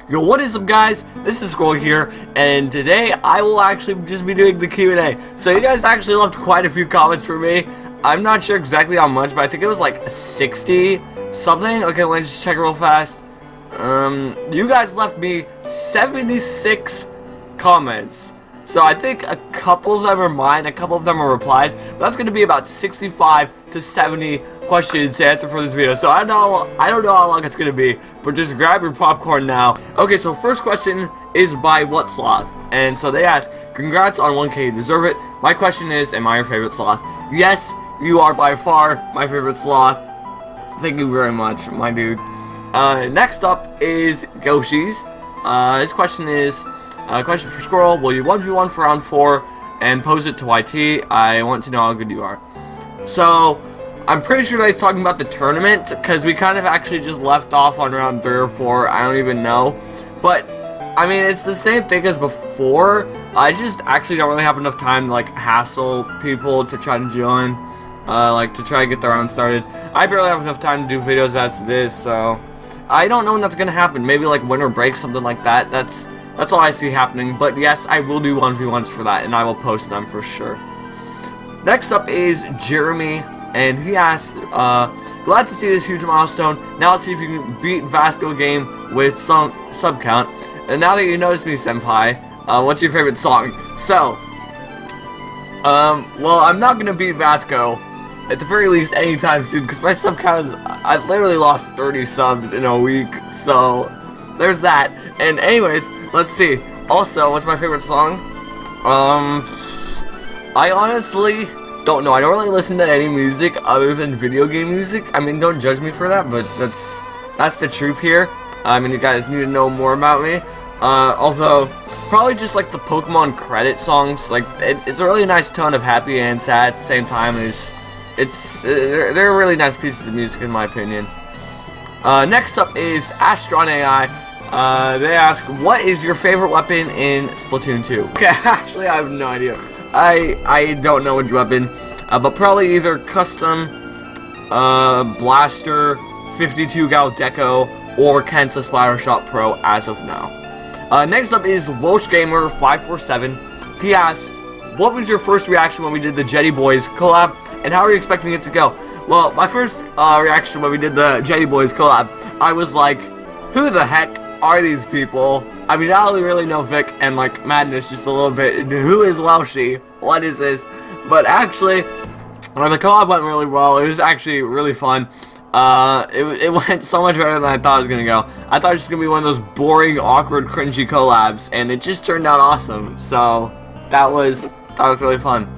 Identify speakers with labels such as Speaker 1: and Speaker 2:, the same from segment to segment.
Speaker 1: Yo, what is up, guys? This is Squirrel here, and today I will actually just be doing the Q&A. So you guys actually left quite a few comments for me. I'm not sure exactly how much, but I think it was like 60 something. Okay, let me just check real fast. You guys left me 76 comments. So I think a couple of them are mine, a couple of them are replies. But that's going to be about 65 to 70 questions to answer for this video. So I don't know how long it's going to be, but just grab your popcorn now. Okay, so first question is by What Sloth? And so they ask, congrats on 1K, you deserve it. My question is, am I your favorite sloth? Yes, you are by far my favorite sloth. Thank you very much, my dude. Next up is Yoshiz. His question is, question for Squirrel, will you 1v1 for round 4 and pose it to YT? I want to know how good you are. So, I'm pretty sure that he's talking about the tournament, because we kind of actually just left off on round 3 or 4, I don't even know. But, I mean, it's the same thing as before. I just actually don't really have enough time to, like, hassle people to try to join, like, to try to get the round started. I barely have enough time to do videos as it is, so I don't know when that's going to happen. Maybe, like, winter break, something like that. That's all I see happening, but yes, I will do 1v1s for that, and I will post them for sure. Next up is Jeremy, and he asks, glad to see this huge milestone. Now let's see if you can beat Vasko Games with some sub count. And now that you notice me, senpai, what's your favorite song? So, well, I'm not gonna beat Vasko, at the very least, anytime soon, because my sub count is, I've literally lost 30 subs in a week, so there's that. And anyways, let's see. Also, what's my favorite song? I honestly don't know. I don't really listen to any music other than video game music. I mean, don't judge me for that, but that's the truth here. I mean, you guys need to know more about me. Although, probably just like the Pokemon credit songs. Like, it's a really nice tone of happy and sad at the same time. They're really nice pieces of music in my opinion. Next up is Astron AI. They ask, what is your favorite weapon in Splatoon 2? Okay, actually, I have no idea. I don't know which weapon, but probably either custom, blaster, 52 gal deco, or Kensa Splatter Shot Pro as of now. Next up is Welsh Gamer 547. He asks, what was your first reaction when we did the Jedy Boys collab, and how are you expecting it to go? Well, my first reaction when we did the Jedy Boys collab, I was like, who the heck are these people? I mean, I only really know Vic and like Madness just a little bit. Who is Welshie? What is this? But actually, the collab went really well. It was actually really fun. It went so much better than I thought it was gonna go. I thought it was just gonna be one of those boring, awkward, cringy collabs, and it just turned out awesome. So that was really fun.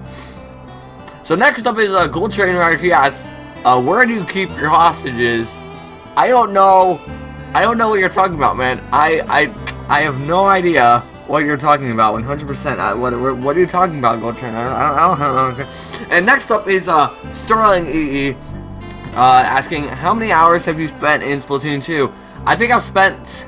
Speaker 1: So next up is Gold Train Rider. He asks, where do you keep your hostages? I don't know what you're talking about, man. I have no idea what you're talking about. 100%. What are you talking about, Gold Train? I don't know. And next up is Sterling EE, asking, how many hours have you spent in Splatoon 2? I think I've spent,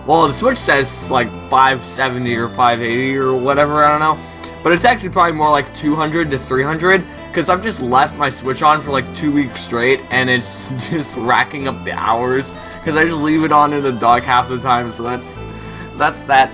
Speaker 1: well, the Switch says like 570 or 580 or whatever. I don't know, but it's actually probably more like 200 to 300. Because I've just left my Switch on for like 2 weeks straight, and it's just racking up the hours. Because I just leave it on in the dark half the time, so that's that.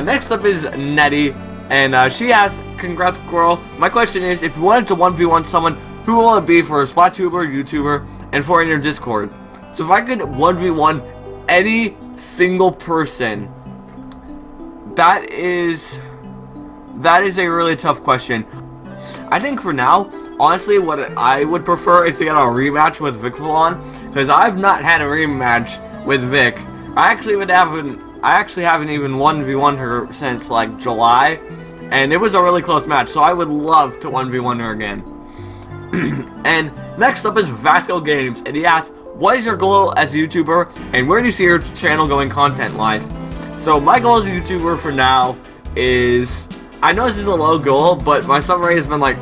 Speaker 1: Next up is Nettie, and she asks, congrats, Squirrel. My question is, if you wanted to 1v1 someone, who will it be for a Splatuber, YouTuber, and for in your Discord? So if I could 1v1 any single person, that is a really tough question. I think for now, honestly, what I would prefer is to get a rematch with Vic Vallon, because I've not had a rematch with Vic. I actually haven't even 1v1 her since like July, and it was a really close match, so I would love to 1v1 her again. And next up is Vasko Games, and he asks, what is your goal as a YouTuber, and where do you see your channel going content-wise? So my goal as a YouTuber for now is, I know this is a low goal, but my sub rate has been like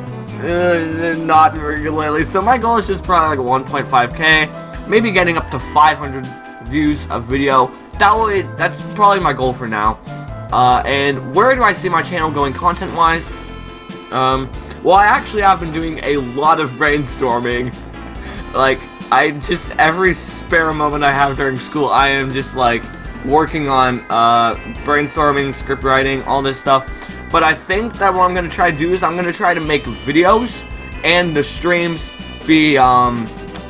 Speaker 1: not very good lately, so my goal is just probably like 1.5k, maybe getting up to 500 views a video. That's probably my goal for now. And where do I see my channel going content wise? Well, I actually have been doing a lot of brainstorming. Like, every spare moment I have during school, I am just like working on brainstorming, script writing, all this stuff. But I think that what I'm going to try to do is I'm going to try to make videos and the streams be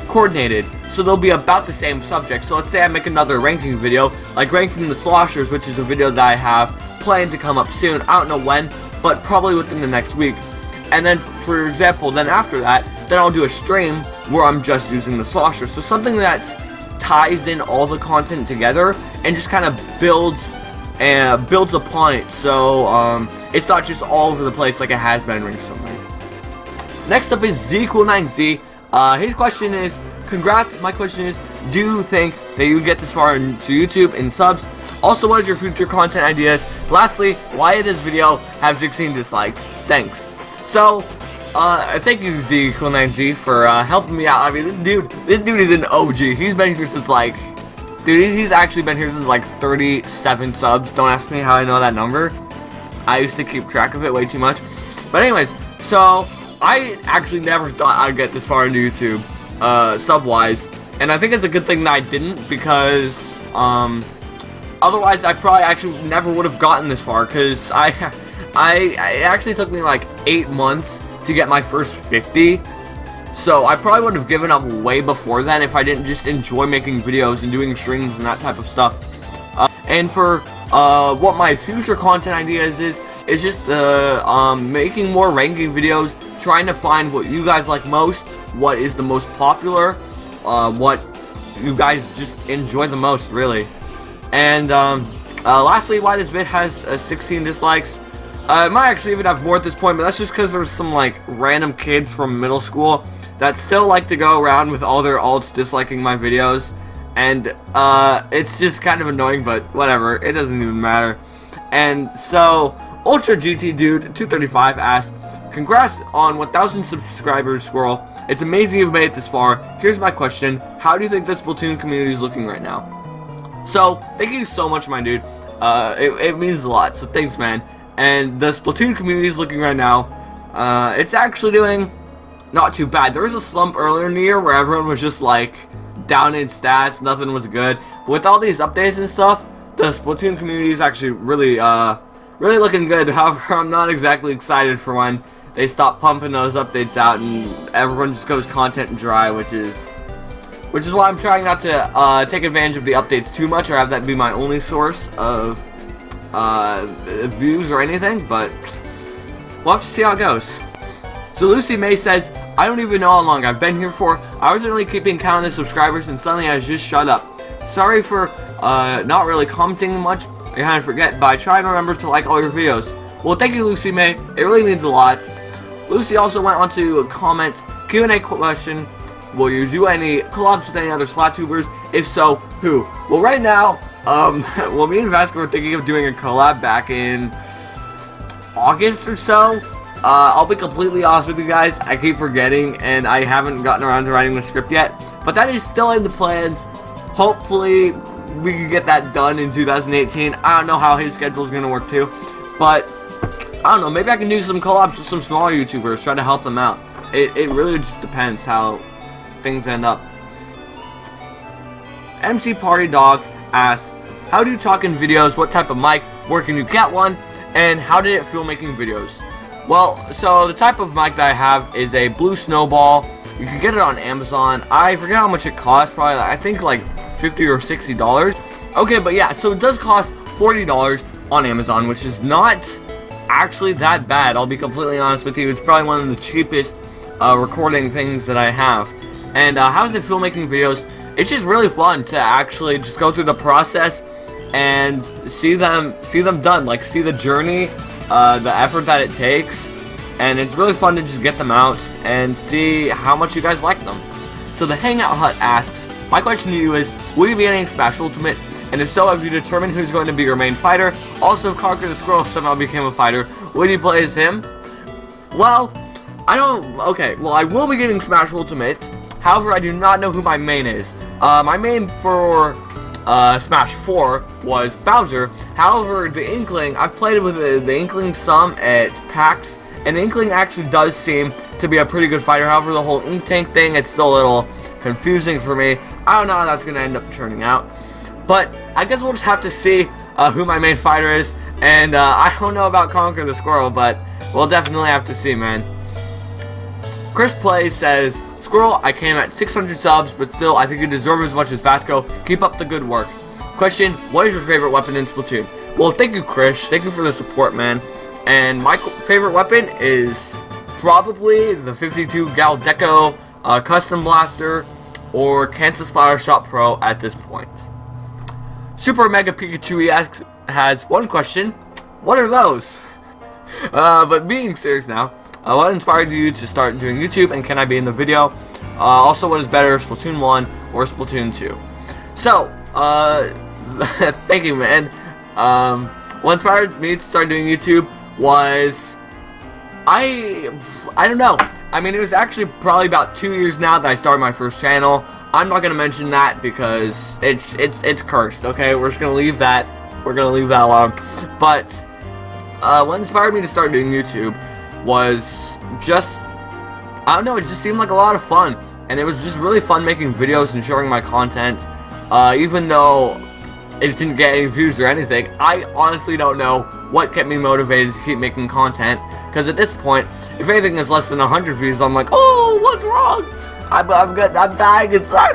Speaker 1: coordinated. So they'll be about the same subject. So let's say I make another ranking video, like ranking the sloshers, which is a video that I have planned to come up soon. I don't know when, but probably within the next week. And then, for example, then after that, then I'll do a stream where I'm just using the sloshers. So something that ties in all the content together and just kind of builds upon it. So it's not just all over the place like it has been recently. Next up is ZCool9 Z. His question is, congrats. My question is, do you think that you get this far into YouTube in subs? Also, what is your future content ideas? Lastly, why did this video have 16 dislikes? Thanks. So, thank you ZCool9 Z for helping me out. I mean, this dude is an OG. He's been here since like, dude, he's actually been here since like 37 subs. Don't ask me how I know that number. I used to keep track of it way too much. But anyways, so I actually never thought I'd get this far into YouTube, sub-wise. And I think it's a good thing that I didn't, because otherwise I probably actually never would have gotten this far, because it actually took me like 8 months to get my first 50. So I probably would have given up way before then if I didn't just enjoy making videos and doing streams and that type of stuff. And for what my future content ideas is just making more ranking videos, trying to find what you guys like most, what is the most popular, what you guys just enjoy the most, really. And lastly, why this vid has 16 dislikes. It might actually even have more at this point, but that's just because there's some like random kids from middle school that still like to go around with all their alts disliking my videos, and it's just kind of annoying, but whatever, it doesn't even matter. And so Ultra GT Dude 235 asked, congrats on 1,000 subscribers, Squirrel. It's amazing you've made it this far. Here's my question: how do you think the Splatoon community is looking right now? So thank you so much, my dude. It means a lot, so thanks, man. And the Splatoon community is looking right now. It's actually doing not too bad. There was a slump earlier in the year where everyone was just like down in stats, nothing was good. But with all these updates and stuff, the Splatoon community is actually really really looking good. However, I'm not exactly excited for when they stop pumping those updates out and everyone just goes content dry, which is why I'm trying not to take advantage of the updates too much or have that be my only source of views or anything, but we'll have to see how it goes. So Lucy May says, I don't even know how long I've been here for. I wasn't really keeping count of the subscribers and suddenly I just shut up. Sorry for not really commenting much. I kind of forget, but I try and remember to like all your videos. Well, thank you, Lucy May. It really means a lot. Lucy also went on to comment, Q&A question, will you do any collabs with any other Splatubers? If so, who? Well, right now, well, me and Vasko were thinking of doing a collab back in August or so. I'll be completely honest with you guys, I keep forgetting, and I haven't gotten around to writing the script yet. But that is still in the plans. Hopefully, we can get that done in 2018. I don't know how his schedule is going to work too. But, I don't know, maybe I can do some collabs with some smaller YouTubers, try to help them out. It really just depends how things end up. McPartyDog asks, how do you talk in videos? What type of mic? Where can you get one? And how did it feel making videos? Well, so the type of mic that I have is a Blue Snowball. You can get it on Amazon. I forget how much it costs. Probably, I think like $50 or $60. Okay, but yeah, so it does cost $40 on Amazon, which is not actually that bad. I'll be completely honest with you. It's probably one of the cheapest recording things that I have. And how does it feel making videos? It's just really fun to actually just go through the process and see them done, like see the journey, the effort that it takes, and it's really fun to just get them out and see how much you guys like them. So the Hangout Hut asks, my question to you is, will you be getting Smash Ultimate? And if so, have you determined who's going to be your main fighter? Also, if Conquer the Squirrel somehow became a fighter, would you play as him? Well, okay, well I will be getting Smash Ultimate. However, I do not know who my main is. My main for Smash 4 was Bowser. However, the Inkling, I've played with the Inkling some at PAX, and Inkling actually does seem to be a pretty good fighter. However, the whole Ink Tank thing, it's still a little confusing for me. I don't know how that's going to end up turning out. But I guess we'll just have to see who my main fighter is. And I don't know about Conquer the Squirrel, but we'll definitely have to see, man. Krish Plays says, Squirrel, I came at 600 subs, but still, I think you deserve as much as Vasko. Keep up the good work. Question, what is your favorite weapon in Splatoon? Well, thank you, Krish. Thank you for the support, man. And my favorite weapon is probably the 52 Gal Deco Custom Blaster or Kansas Splatter Shot Pro at this point. Super Mega Pikachu EX has one question. What are those? But being serious now, what inspired you to start doing YouTube, and can I be in the video? Also, what is better, Splatoon 1 or Splatoon 2? So, thank you, man. What inspired me to start doing YouTube was, I don't know. I mean, it was actually probably about 2 years now that I started my first channel. I'm not gonna mention that because it's cursed. Okay, we're just gonna leave that. We're gonna leave that alone. But what inspired me to start doing YouTube was just, I don't know, it just seemed like a lot of fun, and it was just really fun making videos and sharing my content. Even though it didn't get any views or anything, I honestly don't know what kept me motivated to keep making content, because at this point, if anything is less than 100 views, I'm like, oh, what's wrong? I'm dying inside.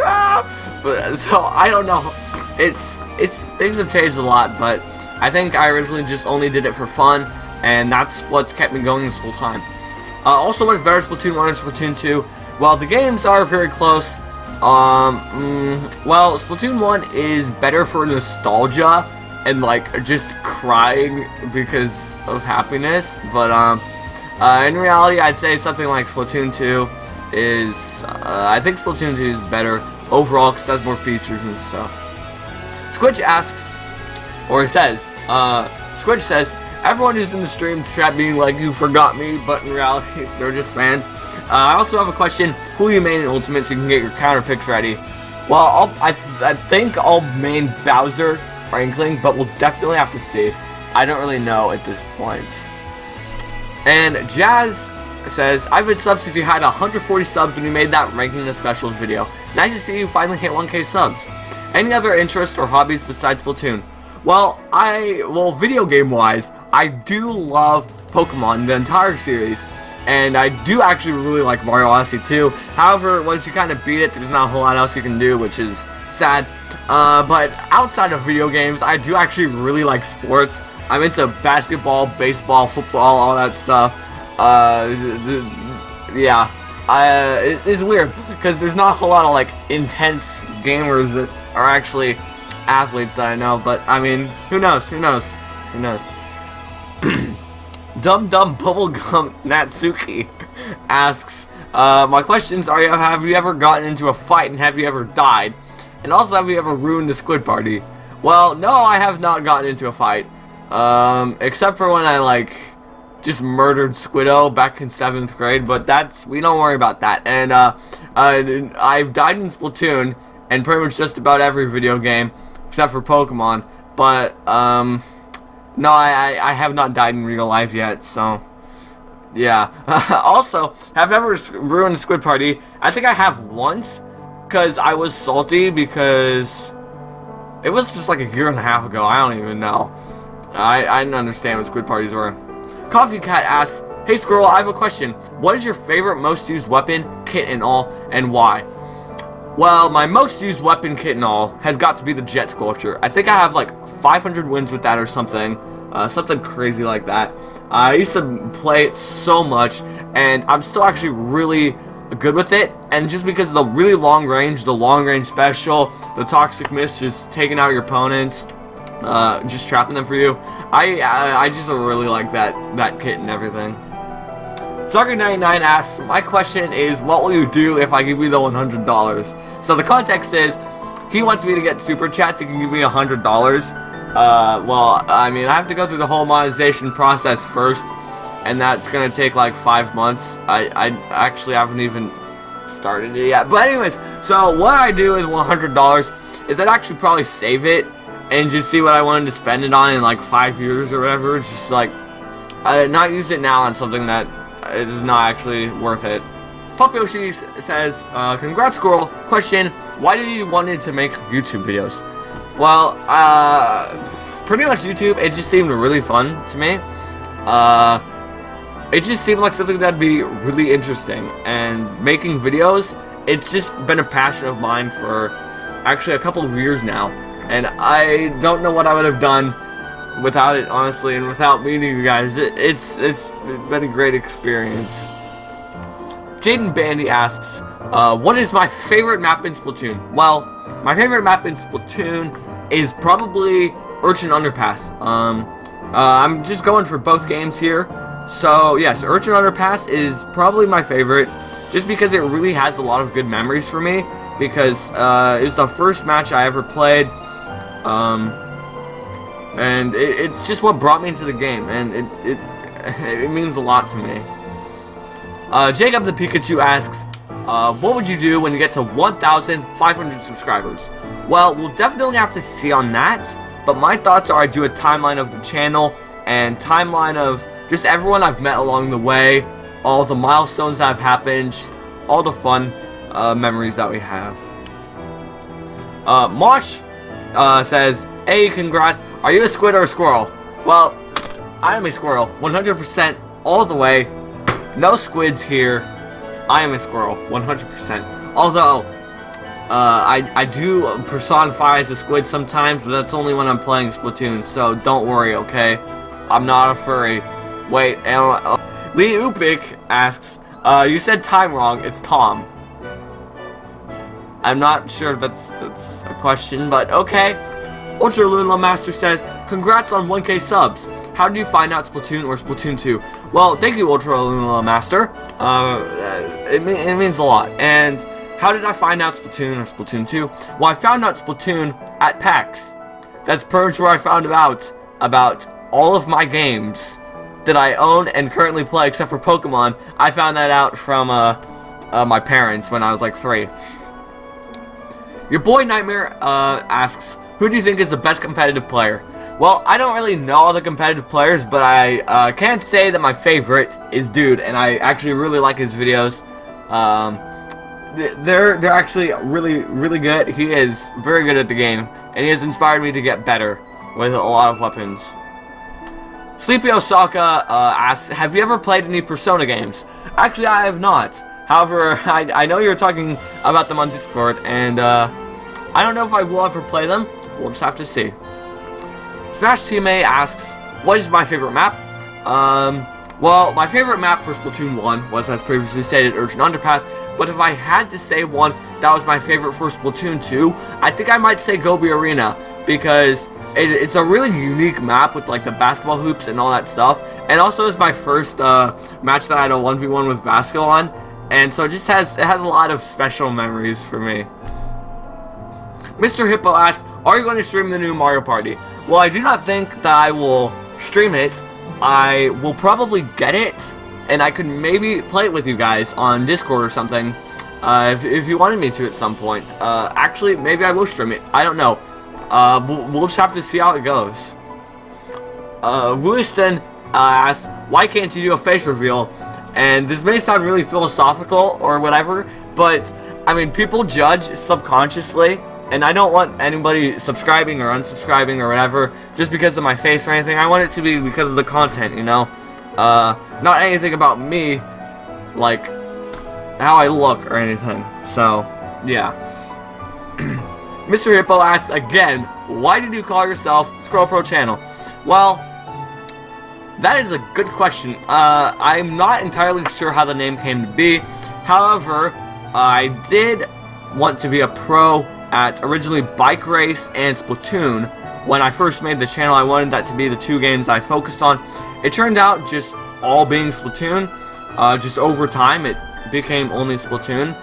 Speaker 1: But so I don't know. Things have changed a lot, but I think I originally just only did it for fun, and that's what's kept me going this whole time. Also, what is better, Splatoon 1 or Splatoon 2? Well, the games are very close. Well, Splatoon 1 is better for nostalgia and like just crying because of happiness, but in reality, I'd say something like Splatoon 2 is, I think Splatoon 2 is better overall because it has more features and stuff. Squidge asks, or he says, Squidge says, everyone who's in the stream chat being like, you forgot me, but in reality, they're just fans. I also have a question, who you main in Ultimate so you can get your counter picks ready? Well, I think I'll main Bowser or Inkling, but we'll definitely have to see. I don't really know at this point. And Jazze says, I've been subbed since you had 140 subs when you made that ranking the specials video. Nice to see you finally hit 1K subs. Any other interests or hobbies besides Splatoon? Well, video game wise, I do love Pokemon, the entire series. And I do actually really like Mario Odyssey too. However, once you kind of beat it, there's not a whole lot else you can do, which is sad. But outside of video games, I do actually really like sports. I'm into basketball, baseball, football, all that stuff. It's weird because there's not a whole lot of like intense gamers that are actually athletes that I know. But I mean, who knows? Who knows? Who knows? Dum Bubblegum Natsuki asks, my questions are, have you ever gotten into a fight and have you ever died? And also, have you ever ruined the Squid Party? Well, no, I have not gotten into a fight. Except for when I, like, just murdered Squiddo back in 7th grade, but we don't worry about that. And, I've died in Splatoon, and pretty much just about every video game, except for Pokemon, but, no, I have not died in real life yet, so, yeah. Also, have I ever ruined a Squid Party? I think I have once, because I was salty, because it was just like a year and a half ago, I don't even know. I didn't understand what Squid Parties were. Coffee Cat asks, hey Squirrel, I have a question. What is your favorite most used weapon, kit and all, and why? Well, my most used weapon, kit and all, has got to be the Jet Sculpture. I think I have like 500 wins with that or something. Something crazy like that. I used to play it so much, and I'm still actually really good with it. And just because of the really long range, the long range special, the Toxic Mist just taking out your opponents, just trapping them for you. I just really like that kit and everything. Soccer99 asks, my question is, what will you do if I give you the $100? So the context is, he wants me to get super chats, he can give me $100. Well, I mean, I have to go through the whole monetization process first, and that's gonna take like 5 months. I actually haven't even started it yet. But anyways, so what I do with $100 is I'd actually probably save it and just see what I wanted to spend it on in like 5 years or whatever. Just like, not use it now on something that is not actually worth it. PupYoshi says, congrats Squirrel. Question, why did you wanted to make YouTube videos? Well, pretty much YouTube. It just seemed really fun to me. It just seemed like something that'd be really interesting. And making videos, it's just been a passion of mine for actually a couple of years now. And I don't know what I would have done without it, honestly, and without meeting you guys. It's been a great experience. Jaden Bandy asks, what is my favorite map in Splatoon? Well, my favorite map in Splatoon is probably Urchin Underpass. I'm just going for both games here. So, yes, Urchin Underpass is probably my favorite, just because it really has a lot of good memories for me, because it was the first match I ever played, and it's just what brought me into the game, and it means a lot to me. Jacob the Pikachu asks, what would you do when you get to 1,500 subscribers? Well, we'll definitely have to see on that, but my thoughts are I do a timeline of the channel, and timeline of just everyone I've met along the way, all the milestones that have happened, just all the fun memories that we have. Mosh says, hey, congrats. Are you a squid or a squirrel? Well, I am a squirrel, 100% all the way. No squids here. I am a squirrel, 100%. Although, I do personify as a squid sometimes, but that's only when I'm playing Splatoon, so don't worry, okay? I'm not a furry. Wait, Lee Oopic asks, you said time wrong, it's Tom. I'm not sure if that's a question, but okay. Ultra Lunala Master says, congrats on 1K subs. How did you find out Splatoon or Splatoon 2? Well, thank you, Ultra Lunala Master. It means a lot. And how did I find out Splatoon or Splatoon 2? Well, I found out Splatoon at PAX. That's pretty much where I found out about all of my games that I own and currently play, except for Pokemon. I found that out from my parents when I was like 3. Your boy Nightmare asks, who do you think is the best competitive player? Well, I don't really know all the competitive players, but I can't say that my favorite is Dude, and I actually really like his videos. They're actually really good. He is very good at the game, and he has inspired me to get better with a lot of weapons. Sleepy Osaka asks, have you ever played any Persona games? Actually, I have not. However, I know you're talking about them on Discord, and I don't know if I will ever play them. We'll just have to see. Smash TMA asks, what is my favorite map? Well, my favorite map for Splatoon 1 was, as previously stated, Urchin Underpass, but if I had to say one that was my favorite for Splatoon 2, I think I might say Gobi Arena, because it's a really unique map with like the basketball hoops and all that stuff, and also it's my first match that I had a 1v1 with Vasko on, and so it just has a lot of special memories for me. Mr. Hippo asks, are you going to stream the new Mario Party? Well, I do not think that I will stream it. I will probably get it, and I could maybe play it with you guys on Discord or something, if you wanted me to at some point. Actually, maybe I will stream it. I don't know. We'll just have to see how it goes. Wooystun asks, why can't you do a face reveal? And this may sound really philosophical or whatever, but, I mean, people judge subconsciously. And I don't want anybody subscribing or unsubscribing or whatever just because of my face or anything. I want it to be because of the content, you know? Not anything about me, like, how I look or anything. So, yeah. Mr. Hippo asks again, why did you call yourself Squirrel Pro Channel? Well, that is a good question. I'm not entirely sure how the name came to be. However, I did want to be a pro at originally Bike Race and Splatoon. When I first made the channel, I wanted that to be the 2 games I focused on. It turned out just all being Splatoon. Just over time, it became only Splatoon.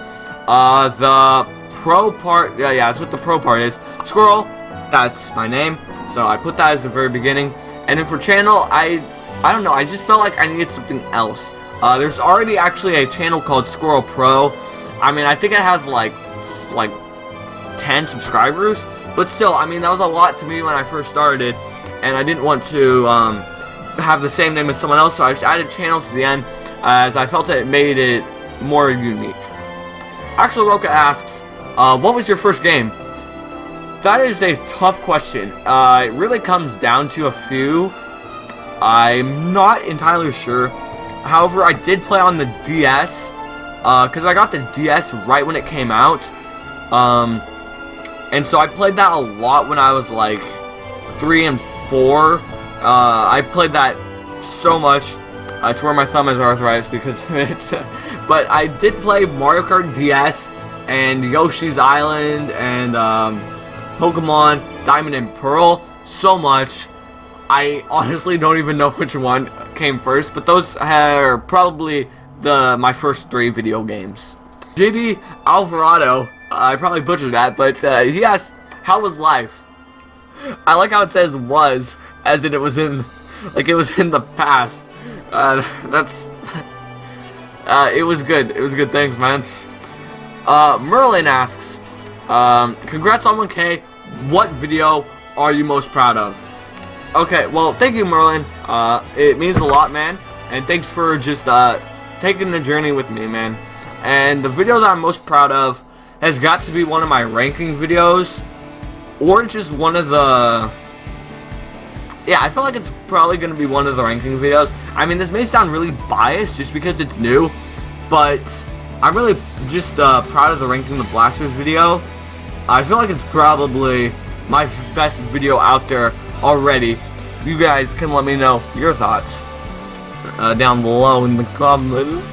Speaker 1: The pro part, yeah, that's what the pro part is. Squirrel, that's my name, so I put that as the very beginning. And then for channel, I don't know, I just felt like I needed something else. There's already actually a channel called Squirrel Pro. I mean, I think it has like 10 subscribers, but still, I mean, that was a lot to me when I first started, and I didn't want to have the same name as someone else, so I just added channel to the end, as I felt it made it more unique. AxelRoka asks, what was your first game? That is a tough question. It really comes down to a few. I'm not entirely sure. However, I did play on the DS, because I got the DS right when it came out. And so I played that a lot when I was like 3 and 4. I played that so much. I swear my thumb has arthritis because of it. But I did play Mario Kart DS and Yoshi's Island and Pokemon Diamond and Pearl so much. I honestly don't even know which one came first, but those are probably my first 3 video games. Jedy Alvarado, I probably butchered that, but he asked, how was life? I like how it says was, as in it was in, like it was in the past. It was good. It was good, thanks, man. Merlin asks, congrats on 1K, what video are you most proud of? Okay, well, thank you, Merlin. It means a lot, man. And thanks for just taking the journey with me, man. And the video that I'm most proud of has got to be one of my ranking videos, or just one of the... Yeah, I feel like it's probably going to be one of the ranking videos. I mean, this may sound really biased just because it's new, but I'm really just proud of the ranking the blasters video. I feel like it's probably my best video out there already. You guys can let me know your thoughts down below in the comments.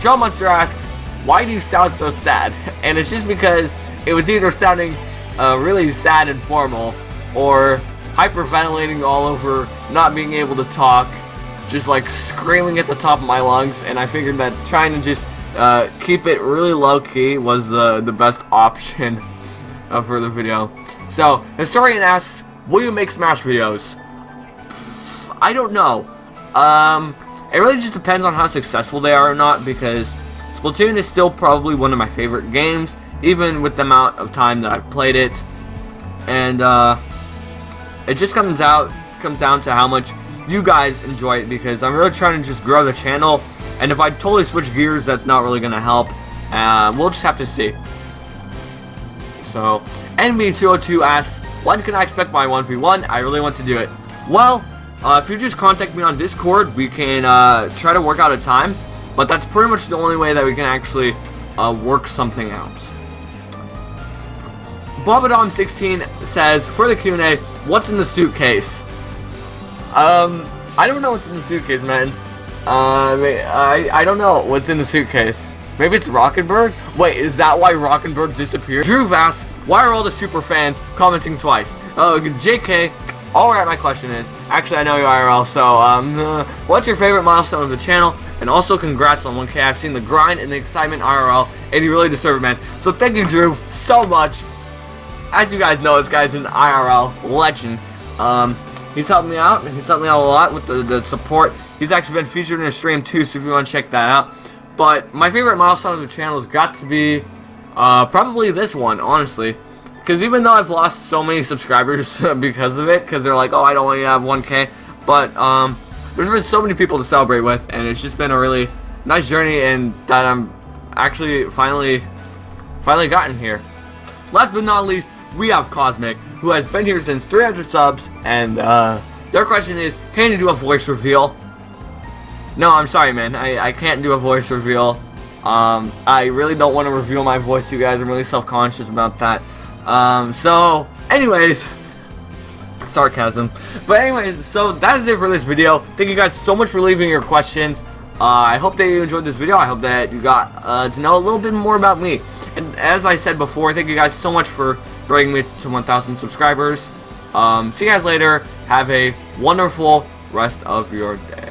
Speaker 1: Jawmonster asks, why do you sound so sad? And it's just because it was either sounding really sad and formal, or hyperventilating all over, not being able to talk, just like screaming at the top of my lungs, and I figured that trying to just keep it really low-key was the best option for the video. So, Historian asks, will you make Smash videos? I don't know. It really just depends on how successful they are or not, because Splatoon is still probably one of my favorite games, even with the amount of time that I've played it. And it just comes down to how much you guys enjoy it, because I'm really trying to just grow the channel, and if I totally switch gears, that's not really going to help. We'll just have to see. So, NB202 asks, when can I expect my 1v1? I really want to do it. Well, if you just contact me on Discord, we can try to work out a time, but that's pretty much the only way that we can actually work something out. Bobodom16 says, for the Q&A, what's in the suitcase? I don't know what's in the suitcase, man. I don't know what's in the suitcase. Maybe it's Rockenberg? Wait, is that why Rockenberg disappeared? Dhruv asks, why are all the super fans commenting twice? Oh, JK. Alright, my question is, actually I know you IRL, so, what's your favorite milestone of the channel? And also congrats on 1K. I've seen the grind and the excitement IRL, and you really deserve it, man. So thank you, Dhruv, so much. As you guys know, this guy's an IRL legend. He's helped me out. He's helped me out a lot with the support. He's actually been featured in a stream too, so if you want to check that out. But my favorite milestone of the channel has got to be probably this one, honestly. Because even though I've lost so many subscribers because of it, because they're like, oh, I don't want you to have 1K. But there's been so many people to celebrate with, and it's just been a really nice journey, and that I'm actually finally gotten here. Last but not least, we have Cosmic, who has been here since 300 subs, and their question is, can you do a voice reveal? No, I'm sorry, man. I can't do a voice reveal. I really don't want to reveal my voice to you guys. I'm really self-conscious about that. So, anyways, sarcasm. But anyways, so that is it for this video. Thank you guys so much for leaving your questions. I hope that you enjoyed this video. I hope that you got to know a little bit more about me. And as I said before, thank you guys so much for bringing me to 1,000 subscribers. See you guys later. Have a wonderful rest of your day.